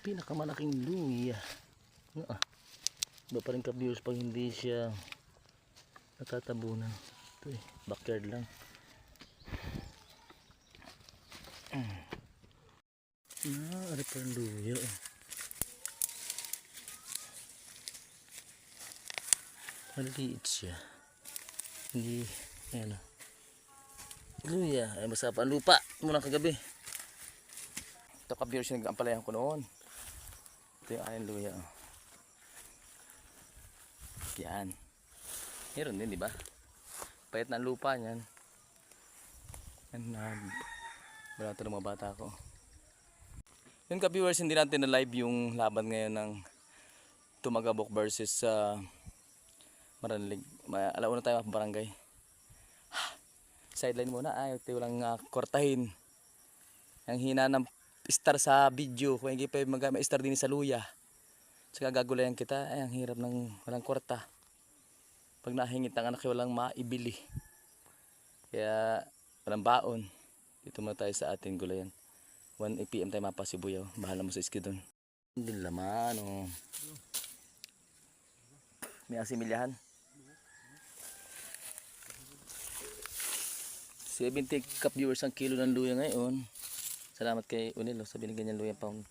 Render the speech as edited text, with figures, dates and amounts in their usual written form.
pinakamalaking luya. Iba pa rin ka-viewers pag hindi siya natatabunan. Ito backyard lang. Ari pa rin luya. Maliit siya. Hindi, ayan o. Luya, ay masarap ang lupa. Muna kagabi. Ito ka-viewers yung nag-ampalayan ko noon. Ito yung aking luya. Yan. Meron din, di ba? Payat na ang lupa niyan. Yan na. Wala ito ng mga bata ko. Yung ka-viewers, hindi natin na live yung laban ngayon ng Tumagabok versus Maranlig. Alauna tayo mga barangay. Sideline muna. Ay, walang kortahin. Ang hina ng star sa video. Kung hindi pa mag-star din sa luya. Saka gagulayan kita. Ay, ang hirap ng walang kwarta. Pag nahingit ang anak, walang maibili. Kaya walang baon. Dito muna tayo sa ating gulayan. 1 PM tayo mapasibuyaw. Bahala mo sa iski doon. Hindi laman. Oh. May asimilyahan. 70 ka-viewers ang kilo ng luya ngayon. Salamat kay Unil sa binigyan niyang luya pound.